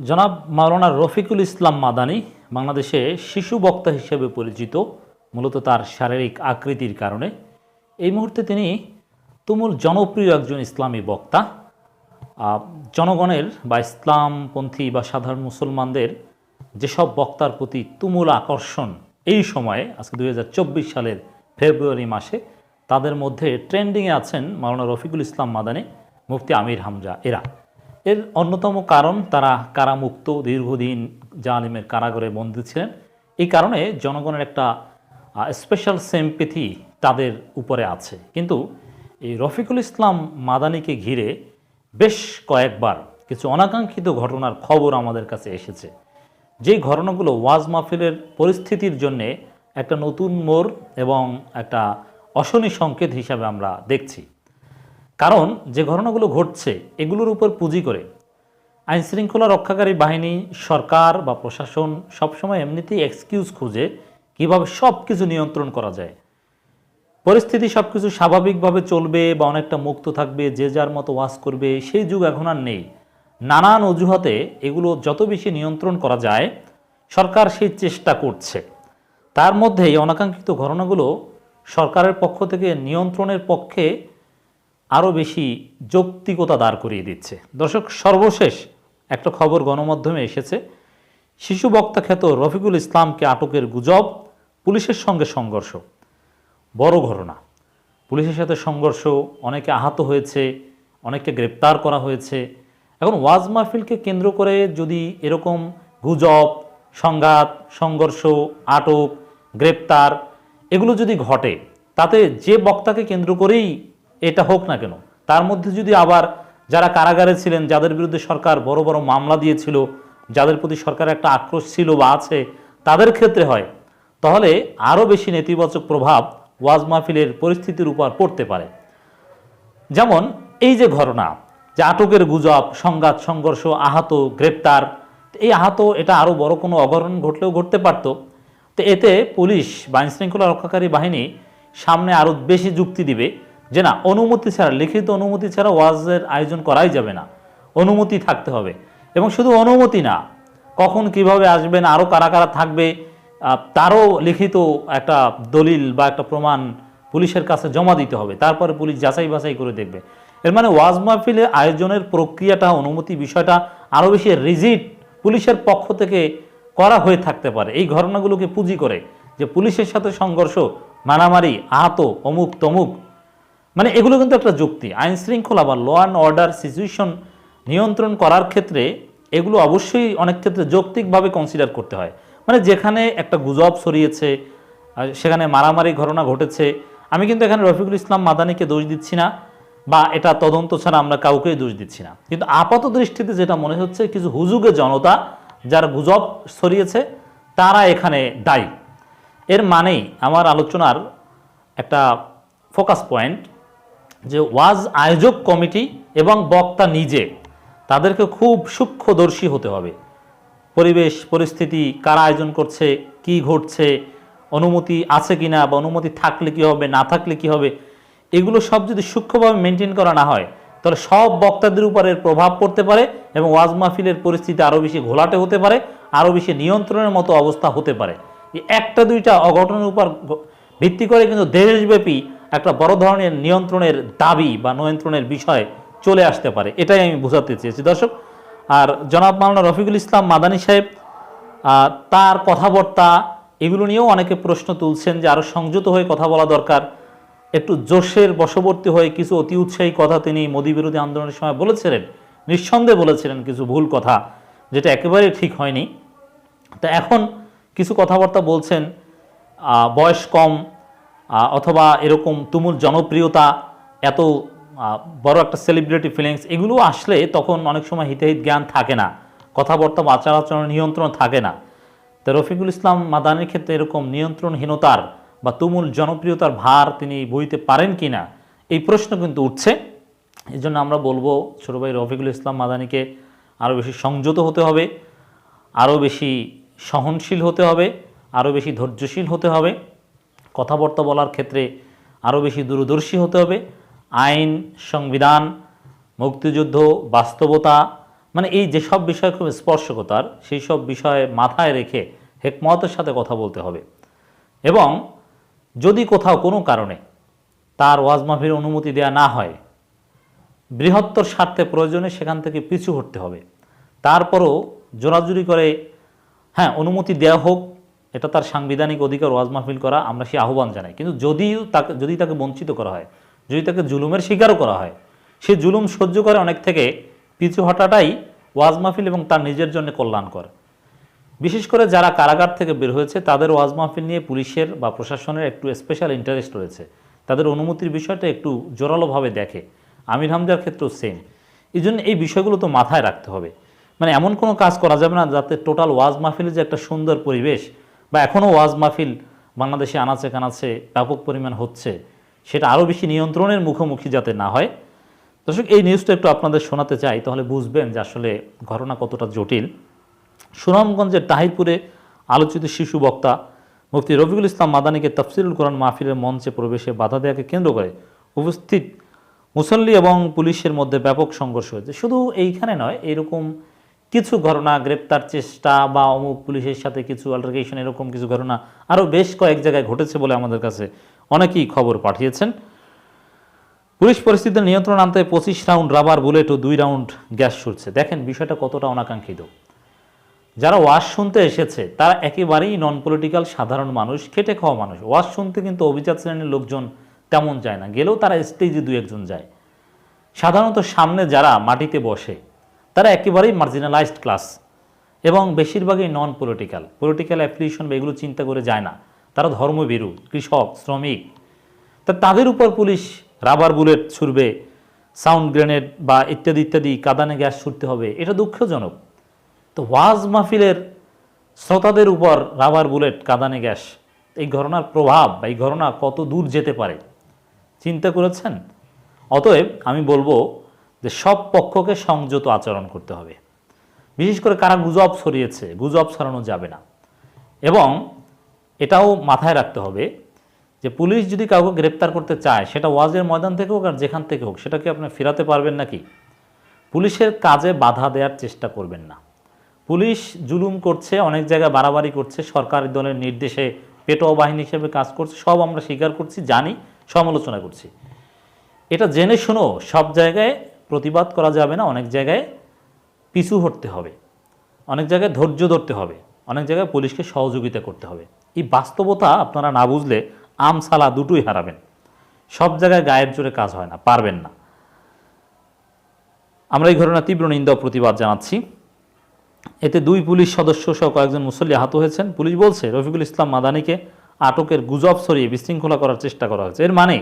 জনাব মাওলানা রফিকুল ইসলাম মাদানী বাংলাদেশে শিশু বক্তা হিসেবে পরিচিত, মূলত তার শারীরিক আকৃতির কারণে। এই মুহূর্তে তিনি তুমুল জনপ্রিয় একজন ইসলামী বক্তা। জনগণের বা ইসলামপন্থী বা সাধারণ মুসলমানদের যেসব বক্তার প্রতি তুমুল আকর্ষণ এই সময়ে, আজকে 2024 সালের ফেব্রুয়ারি মাসে, তাদের মধ্যে ট্রেন্ডিংয়ে আছেন মাওলানা রফিকুল ইসলাম মাদানী, মুফতি আমির হামজা। এর অন্যতম কারণ তারা কারামুক্ত, দীর্ঘদিন জালিমের কারাগারে বন্দী ছিলেন। এই কারণে জনগণের একটা স্পেশাল সিম্প্যাথি তাদের উপরে আছে। কিন্তু এই রফিকুল ইসলাম মাদানীকে ঘিরে বেশ কয়েকবার কিছু অনাকাঙ্ক্ষিত ঘটনার খবর আমাদের কাছে এসেছে, যেই ঘটনাগুলো ওয়াজ মাহফিলের পরিস্থিতির জন্যে একটা নতুন মোড় এবং একটা অশনি সংকেত হিসাবে আমরা দেখছি। কারণ যে ঘটনাগুলো ঘটছে এগুলোর উপর পুঁজি করে আইনশৃঙ্খলা রক্ষাকারী বাহিনী, সরকার বা প্রশাসন সবসময় এমনিতেই এক্সকিউজ খুঁজে কীভাবে সব কিছু নিয়ন্ত্রণ করা যায়, পরিস্থিতি সব কিছু স্বাভাবিকভাবে চলবে বা অনেকটা মুক্ত থাকবে, যে যার মতো ওয়াজ করবে, সেই যুগ এখন আর নেই। নানান অজুহাতে এগুলো যত বেশি নিয়ন্ত্রণ করা যায় সরকার সেই চেষ্টা করছে। তার মধ্যে এই অনাকাঙ্ক্ষিত ঘটনাগুলো সরকারের পক্ষ থেকে নিয়ন্ত্রণের পক্ষে আরও বেশি যৌক্তিকতা দাঁড় করিয়ে দিচ্ছে। দর্শক, সর্বশেষ একটা খবর গণমাধ্যমে এসেছে, শিশু বক্তা খ্যাত রফিকুল ইসলামকে আটকের গুজব, পুলিশের সঙ্গে সংঘর্ষ। বড় ঘটনা, পুলিশের সাথে সংঘর্ষ, অনেকে আহত হয়েছে, অনেককে গ্রেপ্তার করা হয়েছে। এখন ওয়াজ মাহফিলকে কেন্দ্র করে যদি এরকম গুজব, সংঘাত, সংঘর্ষ, আটক, গ্রেপ্তার এগুলো যদি ঘটে, তাতে যে বক্তাকে কেন্দ্র করেই এটা হোক না কেন, তার মধ্যে যদি আবার যারা কারাগারে ছিলেন, যাদের বিরুদ্ধে সরকার বড় বড় মামলা দিয়েছিল, যাদের প্রতি সরকারের একটা আক্রোশ ছিল বা আছে, তাদের ক্ষেত্রে হয়, তাহলে আরও বেশি নেতিবাচক প্রভাব ওয়াজ মাহফিলের পরিস্থিতির উপর পড়তে পারে। যেমন এই যে ঘটনা, যে আটকের গুজব, সংঘাত, সংঘর্ষ, আহত, গ্রেপ্তার, এই আহত এটা আরও বড় কোনো অঘটন ঘটলেও ঘটতে পারত। তো এতে পুলিশ বা আইনশৃঙ্খলা রক্ষাকারী বাহিনী সামনে আরও বেশি যুক্তি দিবে যে না, অনুমতি ছাড়া, লিখিত অনুমতি ছাড়া ওয়াজের আয়োজন করাই যাবে না, অনুমতি থাকতে হবে। এবং শুধু অনুমতি না, কখন কিভাবে আসবেন, আরও কারা কারা থাকবে, তারও লিখিত একটা দলিল বা একটা প্রমাণ পুলিশের কাছে জমা দিতে হবে। তারপরে পুলিশ যাচাই বাছাই করে দেখবে। এর মানে ওয়াজ মাহফিলে আয়োজনের প্রক্রিয়াটা, অনুমতি বিষয়টা আরও বেশি রিজিড পুলিশের পক্ষ থেকে করা হয়ে থাকতে পারে। এই ঘটনাগুলোকে পুঁজি করে যে পুলিশের সাথে সংঘর্ষ, মারামারি, আহত, অমুক তমুক, মানে এগুলো কিন্তু একটা যুক্তি। আইন শৃঙ্খলা বা ল অ্যান্ড অর্ডার সিচুয়েশন নিয়ন্ত্রণ করার ক্ষেত্রে এগুলো অবশ্যই অনেক ক্ষেত্রে যৌক্তিকভাবে কনসিডার করতে হয়। মানে যেখানে একটা গুজব ছড়িয়েছে, সেখানে মারামারি ঘটনা ঘটেছে, আমি কিন্তু এখানে রফিকুল ইসলাম মাদানীকে দোষ দিচ্ছি না, বা এটা তদন্ত ছাড়া আমরা কাউকেই দোষ দিচ্ছি না। কিন্তু আপাত দৃষ্টিতে যেটা মনে হচ্ছে, কিছু হুজুগে জনতা যারা গুজব ছড়িয়েছে তারা এখানে দায়ী। এর মানেই আমার আলোচনার একটা ফোকাস পয়েন্ট যে ওয়াজ আয়োজক কমিটি এবং বক্তা নিজে, তাদেরকে খুব সূক্ষ্মদর্শী হতে হবে। পরিবেশ পরিস্থিতি, কারা আয়োজন করছে, কি ঘটছে, অনুমতি আছে কিনা, বা অনুমতি থাকলে কি হবে, না থাকলে কি হবে, এগুলো সব যদি সূক্ষ্মভাবে মেনটেন করা না হয়, তাহলে সব বক্তাদের উপরে প্রভাব পড়তে পারে এবং ওয়াজ মাহফিলের পরিস্থিতি আরও বেশি ঘোলাটে হতে পারে, আরও বেশি নিয়ন্ত্রণের মতো অবস্থা হতে পারে। এই একটা দুইটা অঘটনের উপর ভিত্তি করে কিন্তু দেশব্যাপী একটা বড় ধরনের নিয়ন্ত্রণের দাবি বা নিয়ন্ত্রণের বিষয় চলে আসতে পারে। এটাই আমি বোঝাতে চেয়েছি দর্শক। আর জনাব মাওলানা রফিকুল ইসলাম মাদানী সাহেব, তার কথাবার্তা এগুলো নিয়েও অনেকে প্রশ্ন তুলছেন যে আরও সংযত হয়ে কথা বলা দরকার, একটু জোশের বশবর্তী হয়ে কিছু অতি উৎসাহী কথা তিনি মোদী বিরোধী আন্দোলনের সময় বলেছিলেন, নিঃসন্দেহে বলেছিলেন কিছু ভুল কথা, যেটা একেবারেই ঠিক হয়নি। তা এখন কিছু কথাবার্তা বলছেন, বয়স কম অথবা এরকম তুমুল জনপ্রিয়তা, এত বড় একটা সেলিব্রিটি ফিলিংস, এগুলো আসলে তখন অনেক সময় হিতাহিত জ্ঞান থাকে না, কথাবার্তা বা আচার আচরণের নিয়ন্ত্রণ থাকে না। তো রফিকুল ইসলাম মাদানীর ক্ষেত্রে এরকম নিয়ন্ত্রণহীনতার বা তুমুল জনপ্রিয়তার ভার তিনি বইতে পারেন কি না, এই প্রশ্ন কিন্তু উঠছে। এই জন্য আমরা বলবো ছোট ভাই রফিকুল ইসলাম মাদানীকে আরও বেশি সংযত হতে হবে, আরও বেশি সহনশীল হতে হবে, আরও বেশি ধৈর্যশীল হতে হবে, কথাবার্তা বলার ক্ষেত্রে আরও বেশি দূরদর্শী হতে হবে। আইন, সংবিধান, মুক্তিযুদ্ধ, বাস্তবতা, মানে এই যেসব বিষয় খুব স্পর্শকতার সেই সব বিষয়ে মাথায় রেখে হেকমতের সাথে কথা বলতে হবে। এবং যদি কোথাও কোনো কারণে তার ওয়াজ মাহফিলের অনুমতি দেওয়া না হয়, বৃহত্তর স্বার্থে প্রয়োজনে সেখান থেকে পিছু হটতে হবে। তারপরও জোরাজুরি করে হ্যাঁ অনুমতি দেওয়া হোক, এটা তার সাংবিধানিক অধিকার ওয়াজ মাহফিল করা, আমরা সেই আহ্বান জানাই। কিন্তু যদি তাকে বঞ্চিত করা হয়, যদি তাকে জুলুমের শিকারও করা হয়, সে জুলুম সহ্য করে অনেক থেকে পিছু হটাটাই ওয়াজ মাহফিল এবং তার নিজের জন্য কল্যাণকর। বিশেষ করে যারা কারাগার থেকে বের হয়েছে তাদের ওয়াজ মাহফিল নিয়ে পুলিশের বা প্রশাসনের একটু স্পেশাল ইন্টারেস্ট রয়েছে, তাদের অনুমতির বিষয়টা একটু জোরালোভাবে দেখে। আমির হামজার ক্ষেত্রেও সেম। এই জন্য এই বিষয়গুলো তো মাথায় রাখতে হবে। মানে এমন কোনো কাজ করা যাবে না যাতে টোটাল ওয়াজ মাহফিলের যে একটা সুন্দর পরিবেশ, বা এখনও ওয়াজ মাহফিল বাংলাদেশে আনাচে কানাচে ব্যাপক পরিমাণ হচ্ছে, সেটা আরও বেশি নিয়ন্ত্রণের মুখোমুখি যাতে না হয়। দর্শক, এই নিউজটা একটু আপনাদের শোনাতে চাই, তাহলে বুঝবেন যে আসলে ঘটনা কতটা জটিল। সুনামগঞ্জের তাহিরপুরে আলোচিত শিশু বক্তা মুফতি রফিকুল ইসলাম মাদানীকে তাফসিরুল কোরআন মাহফিলের মঞ্চে প্রবেশে বাধা দেওয়াকে কেন্দ্র করে উপস্থিত মুসল্লি এবং পুলিশের মধ্যে ব্যাপক সংঘর্ষ হয়েছে। শুধু এইখানে নয়, এরকম কিছু ঘটনা, গ্রেপ্তার চেষ্টা বা অমুক পুলিশের সাথে কিছু অল্টারকেশন, এরকম কিছু ঘটনা আরও বেশ কয়েক জায়গায় ঘটেছে বলে আমাদের কাছে অনেকেই খবর পাঠিয়েছেন। পুলিশ পরিস্থিতির নিয়ন্ত্রণ আনতে 25 রাউন্ড রাবার বুলেট ও 2 রাউন্ড গ্যাস ছুড়ছে। দেখেন বিষয়টা কতটা অনাকাঙ্ক্ষিত। যারা ওয়াজ শুনতে এসেছে তারা একেবারেই নন পলিটিক্যাল সাধারণ মানুষ, খেটে খাওয়া মানুষ। ওয়াজ শুনতে কিন্তু অভিজাত শ্রেণীর লোকজন তেমন যায় না, গেলেও তারা স্টেজে 2-1 যায়। সাধারণত সামনে যারা মাটিতে বসে তারা একেবারেই মার্জিনালাইজড ক্লাস এবং বেশিরভাগই নন পলিটিক্যাল অ্যাফিলিয়েশন বা এগুলো চিন্তা করে যায় না। তারা ধর্মভীরু, কৃষক, শ্রমিক। তাদের উপর পুলিশ রাবার বুলেট ছুড়বে, সাউন্ড গ্রেনেড বা ইত্যাদি ইত্যাদি কাঁদানে গ্যাস ছুড়তে হবে, এটা দুঃখজনক। তো ওয়াজ মাহফিলের শ্রোতাদের উপর রাবার বুলেট, কাঁদানে গ্যাস, এই ঘটনার প্রভাব বা এই ঘটনা কত দূর যেতে পারে চিন্তা করেছেন? অতএব আমি বলবো যে সব পক্ষকে সংযত আচরণ করতে হবে। বিশেষ করে কারা গুজব ছড়িয়েছে, গুজব ছড়ানো যাবে না। এবং এটাও মাথায় রাখতে হবে যে পুলিশ যদি কাউকে গ্রেপ্তার করতে চায়, সেটা ওয়াজের ময়দান থেকে হোক আর যেখান থেকে হোক, সেটাকে আপনি ফেরাতে পারবেন নাকি? পুলিশের কাজে বাধা দেওয়ার চেষ্টা করবেন না। পুলিশ জুলুম করছে, অনেক জায়গায় বাড়াবাড়ি করছে, সরকারি দলের নির্দেশে পেটোয়া বাহিনী হিসেবে কাজ করছে, সব আমরা স্বীকার করছি, জানি, সমালোচনা করছি। এটা জেনে শুনো সব জায়গায় প্রতিবাদ করা যাবে না, অনেক জায়গায় পিছু হটতে হবে, অনেক জায়গায় ধৈর্য ধরতে হবে, অনেক জায়গায় পুলিশকে সহযোগিতা করতে হবে। এই বাস্তবতা আপনারা না বুঝলে আম সালা দুটোই হারাবেন। সব জায়গায় গায়ের জোরে কাজ হয় না, পারবেন না। আমরা এই ঘটনার তীব্র নিন্দা ও প্রতিবাদ জানাচ্ছি। এতে 2 পুলিশ সদস্য সহ কয়েকজন মুসল্লি আহত হয়েছেন। পুলিশ বলছে রফিকুল ইসলাম মাদানীকে আটকের গুজব ছড়িয়ে বিশৃঙ্খলা করার চেষ্টা করা হয়েছে। এর মানে,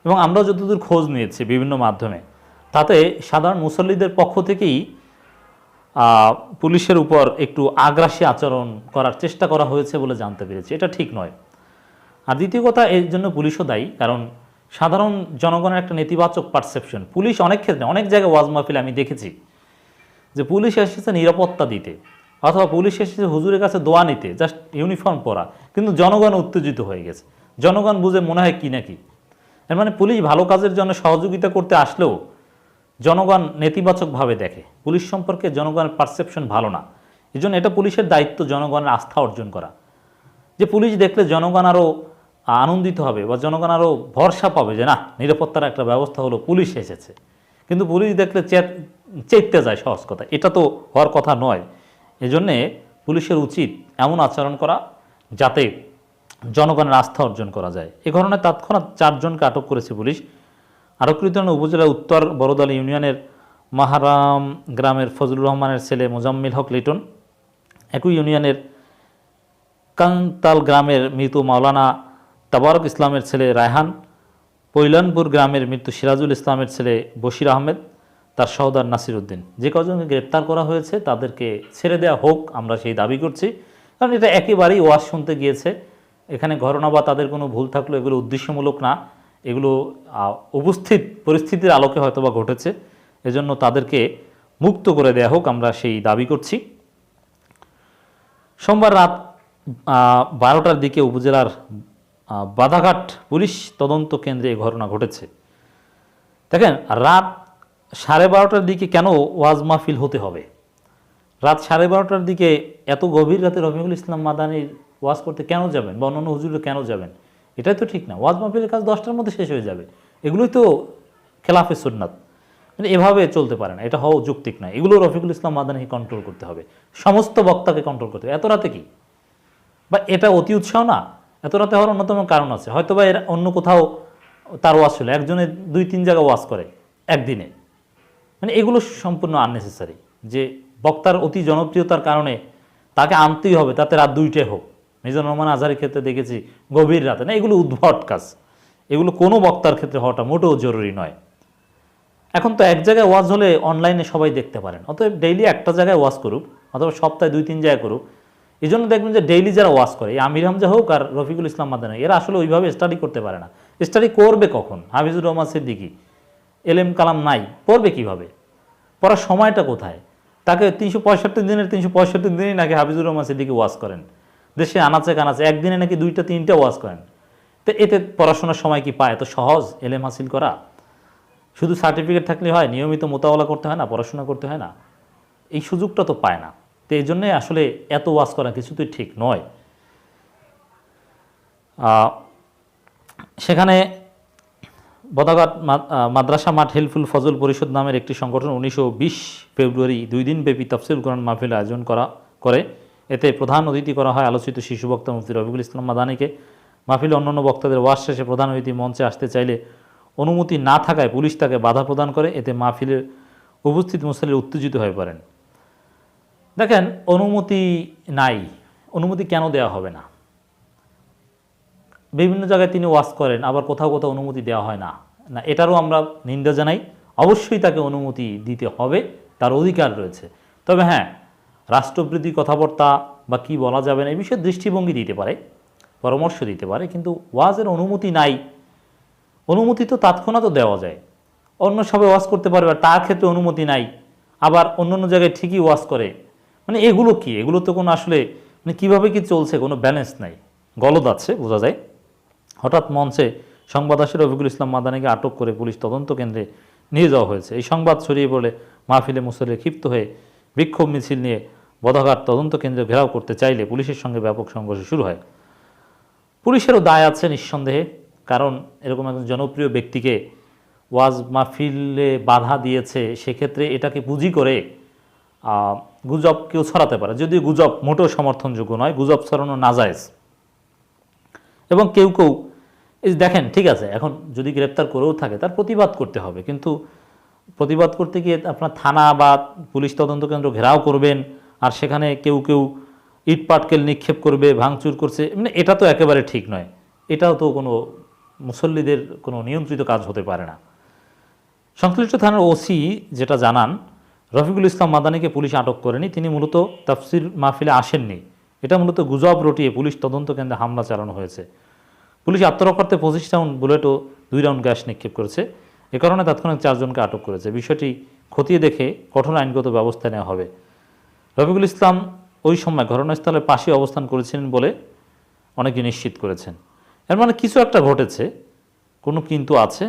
এবং আমরা যতদূর খোঁজ নিয়েছি বিভিন্ন মাধ্যমে, তাতে সাধারণ মুসল্লিদের পক্ষ থেকেই পুলিশের উপর একটু আগ্রাসী আচরণ করার চেষ্টা করা হয়েছে বলে জানতে পেরেছি। এটা ঠিক নয়। আর দ্বিতীয় কথা, এর জন্য পুলিশও দায়ী, কারণ সাধারণ জনগণের একটা নেতিবাচক পারসেপশন। পুলিশ অনেক ক্ষেত্রে, অনেক জায়গায় ওয়াজ মাহফিল আমি দেখেছি যে পুলিশ এসেছে নিরাপত্তা দিতে, অথবা পুলিশ এসেছে হুজুরের কাছে দোয়া নিতে, জাস্ট ইউনিফর্ম পরা, কিন্তু জনগণ উত্তেজিত হয়ে গেছে। জনগণ বুঝে মনে হয় কি নাকি। এর মানে পুলিশ ভালো কাজের জন্য সহযোগিতা করতে আসলেও জনগণ নেতিবাচকভাবে দেখে, পুলিশ সম্পর্কে জনগণের পারসেপশন ভালো না। এই জন্য এটা পুলিশের দায়িত্ব জনগণের আস্থা অর্জন করা, যে পুলিশ দেখলে জনগণ আরও আনন্দিত হবে বা জনগণ আরও ভরসা পাবে যে না, নিরাপত্তার একটা ব্যবস্থা হলো, পুলিশ এসেছে। কিন্তু পুলিশ দেখলে চেতে যায়, সহজ কথা, এটা তো হওয়ার কথা নয়। এজন্যে পুলিশের উচিত এমন আচরণ করা যাতে জনগণের আস্থা অর্জন করা যায়। এ ঘটনায় তৎক্ষণাৎ 4 জনকে আটক করেছে পুলিশ। আটককৃত উপজেলার উত্তর বড়দালি ইউনিয়নের মাহারাম গ্রামের ফজলুর রহমানের ছেলে মোজাম্মিল হক লিটন, একই ইউনিয়নের কান্তাল গ্রামের মৃত মাওলানা তাবারক ইসলামের ছেলে রায়হান, পৈলানপুর গ্রামের মৃত সিরাজুল ইসলামের ছেলে বশির আহমেদ, তার সহোদর নাসির উদ্দিন। যে কজনকে গ্রেপ্তার করা হয়েছে তাদেরকে ছেড়ে দেওয়া হোক, আমরা সেই দাবি করছি। কারণ এটা একেবারেই ওয়াজ শুনতে গিয়েছে, এখানে ঘটনা বা তাদের কোনো ভুল থাকলেও এগুলো উদ্দেশ্যমূলক না, এগুলো উপস্থিত পরিস্থিতির আলোকে হয়তো বা ঘটেছে। এজন্য তাদেরকে মুক্ত করে দেওয়া হোক, আমরা সেই দাবি করছি। সোমবার রাত 12টার দিকে উপজেলার বাধাঘাট পুলিশ তদন্ত কেন্দ্রে এই ঘটনা ঘটেছে। দেখেন, রাত 12:30টার দিকে কেন ওয়াজ মাহফিল হতে হবে? রাত 12:30টার দিকে এত গভীর রাতে রফিকুল ইসলাম মাদানির ওয়াজ করতে কেন যাবেন, বা অন্যান্য হুজুরে কেন যাবেন? এটাই তো ঠিক না। ওয়াজ মাহফিলের কাজ 10টার মধ্যে শেষ হয়ে যাবে। এগুলোই তো খেলাফে সুন্নাত। মানে এভাবে চলতে পারে না, এটা হওয়া যৌক্তিক নয়। এগুলো রফিকুল ইসলাম মাদানিকে কন্ট্রোল করতে হবে, সমস্ত বক্তাকে কন্ট্রোল করতে হবে। এত রাতে কি, বা এটা অতি উৎসাহ না? এত রাতে হওয়ার অন্যতম কারণ আছে, হয়তো বা এর অন্য কোথাও তার ওয়াজ ছিল, একজনে 2-3 জায়গায় ওয়াজ করে একদিনে। মানে এগুলো সম্পূর্ণ আননেসেসারি। যে বক্তার অতি জনপ্রিয়তার কারণে তাকে আনতেই হবে, তাতে রাত 2টায় হোক। মিজানুর রহমান আজহারের ক্ষেত্রে দেখেছি গভীর রাতে। না, এগুলো উদ্ভট কাজ। এগুলো কোনো বক্তার ক্ষেত্রে হওয়াটা মোটেও জরুরি নয়। এখন তো এক জায়গায় ওয়াজ হলে অনলাইনে সবাই দেখতে পারেন, অতএব ডেইলি একটা জায়গায় ওয়াজ করুক, অথবা সপ্তাহে 2-3 জায়গায় করুক। এই জন্য দেখবেন যে ডেইলি যারা ওয়াজ করে, আমির হামজা হোক আর রফিকুল ইসলাম মাদানী, এরা আসলে ওইভাবে স্টাডি করতে পারে না। স্টাডি করবে কখন? হাফিজুর রহমান সিদ্দিকী এলেম কালাম নাই, পড়বে কিভাবে? পড়ার সময়টা কোথায়? তাকে 365 দিনের 365 দিনই নাকি হাফিজুর রহমান সিদ্দিকী ওয়াজ করেন, দেশে আনাচে কানাচে একদিনে নাকি 2-3টা ওয়াজ করেন। তো এতে পড়াশোনার সময় কি পায়? এত সহজ এলেম হাসিল করা? শুধু সার্টিফিকেট থাকলে হয়? নিয়মিত মোতাবেলা করতে হয় না? পড়াশোনা করতে হয় না? এই সুযোগটা তো পায় না। তো এই জন্যে আসলে এত ওয়াজ করা কিছুতেই ঠিক নয়। সেখানে বদাঘাট মাদ্রাসা মাঠ হেলফুল ফজল পরিষদ নামের একটি সংগঠন 1920 ফেব্রুয়ারি 2 দিন ব্যাপী তাফসীর কোরআন মাহফিল আয়োজন করে। এতে প্রধান অতিথি করা হয় আলোচিত শিশু বক্তা মুফতি রফিকুল ইসলাম মাদানীকে। মাহফিলে অন্যান্য বক্তাদের ওয়াজ শেষে প্রধান অতিথি মঞ্চে আসতে চাইলে অনুমতি না থাকায় পুলিশ তাকে বাধা প্রদান করে। এতে মাহফিলের উপস্থিত মুসল্লিরা উত্তেজিত হয়ে পড়েন। দেখেন, অনুমতি নাই, অনুমতি কেন দেওয়া হবে না? বিভিন্ন জায়গায় তিনি ওয়াজ করেন, আবার কোথাও কোথাও অনুমতি দেওয়া হয় না। না, এটারও আমরা নিন্দা জানাই। অবশ্যই তাকে অনুমতি দিতে হবে, তার অধিকার রয়েছে। তবে হ্যাঁ, রাষ্ট্রবিরোধী কথাবার্তা বা কি বলা যাবে না এই বিষয়ে দৃষ্টিভঙ্গি দিতে পারে, পরামর্শ দিতে পারে, কিন্তু ওয়াজের অনুমতি নাই। অনুমতি তো তৎক্ষণাৎ দেওয়া যায়, অন্য সবাই ওয়াজ করতে পারবে, আর তার ক্ষেত্রে অনুমতি নাই। আবার অন্য জায়গায় ঠিকই ওয়াজ করে। মানে এগুলো কি? এগুলো তো কোনো আসলে মানে কীভাবে কি চলছে, কোনো ব্যালেন্স নাই, গলদ আছে বোঝা যায়। হঠাৎ মঞ্চে সংবাদ আসে রফিকুল ইসলাম মাদানীকে আটক করে পুলিশ তদন্ত কেন্দ্রে নিয়ে যাওয়া হয়েছে। এই সংবাদ ছড়িয়ে পড়লে মাহফিলে মুসল্লিরা ক্ষিপ্ত হয়ে বিক্ষোভ মিছিল নিয়ে বদাঘাট তদন্ত কেন্দ্রে ঘেরাও করতে চাইলে পুলিশের সঙ্গে ব্যাপক সংঘর্ষ শুরু হয়। পুলিশেরও দায় আছে নিঃসন্দেহে, কারণ এরকম একজন জনপ্রিয় ব্যক্তিকে ওয়াজ মাহফিলে বাধা দিয়েছে, সেক্ষেত্রে এটাকে পুঁজি করে গুজব কেউ ছড়াতে পারে। যদিও গুজব মোটেও সমর্থনযোগ্য নয়, গুজব ছড়ানো নাজায়েজ। এবং কেউ এই দেখেন, ঠিক আছে, এখন যদি গ্রেপ্তার করেও থাকে তার প্রতিবাদ করতে হবে, কিন্তু প্রতিবাদ করতে গিয়ে আপনার থানা বা পুলিশ তদন্ত কেন্দ্র ঘেরাও করবেন, আর সেখানে কেউ ইট পাটকেল নিক্ষেপ করবে, ভাঙচুর করছে, মানে এটা তো একেবারে ঠিক নয়। এটাও তো কোনো মুসল্লিদের কোনো নিয়ন্ত্রিত কাজ হতে পারে না। সংশ্লিষ্ট থানার ওসি যেটা জানান, রফিকুল ইসলাম মাদানীকে পুলিশ আটক করেনি, তিনি মূলত তাফসির মাহফিলে আসেননি। এটা মূলত গুজব রটিয়ে পুলিশ তদন্ত কেন্দ্রে হামলা চালানো হয়েছে। পুলিশ আত্মরক্ষার্থে 25 রাউন্ড বুলেট ও 2 রাউন্ড গ্যাস নিক্ষেপ করেছে। এ কারণে তাৎক্ষণিক 4 জনকে আটক করেছে। বিষয়টি খতিয়ে দেখে কঠোর আইনগত ব্যবস্থা নেওয়া হবে। রফিকুল ইসলাম ওই সময় ঘটনাস্থলের পাশে অবস্থান করেছিলেন বলে অনেকে নিশ্চিত করেছেন। এর মানে কিছু একটা ঘটেছে, কোনো কিন্তু আছে।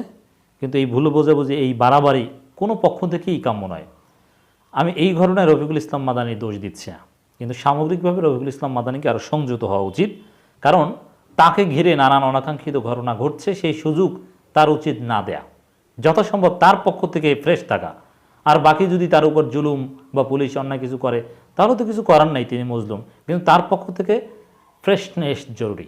কিন্তু এই ভুল বোঝাবুঝি, এই বাড়াবাড়ি কোনো পক্ষ থেকেই কাম্য নয়। আমি এই ঘটনায় রফিকুল ইসলাম মাদানীর দোষ দিচ্ছি না, কিন্তু সামগ্রিকভাবে রফিকুল ইসলাম মাদানীকে আরও সংযত হওয়া উচিত। কারণ তাকে ঘিরে নানান অনাকাঙ্ক্ষিত ঘটনা ঘটছে, সেই সুযোগ তার উচিত না দেয়া, যথাসম্ভব তার পক্ষ থেকে ফ্রেশ থাকা। আর বাকি যদি তার উপর জুলুম বা পুলিশ অন্যায় কিছু করে, তাহলে তো কিছু করার নাই, তিনি মজলুম, কিন্তু তার পক্ষ থেকে ফ্রেশনেস জরুরি।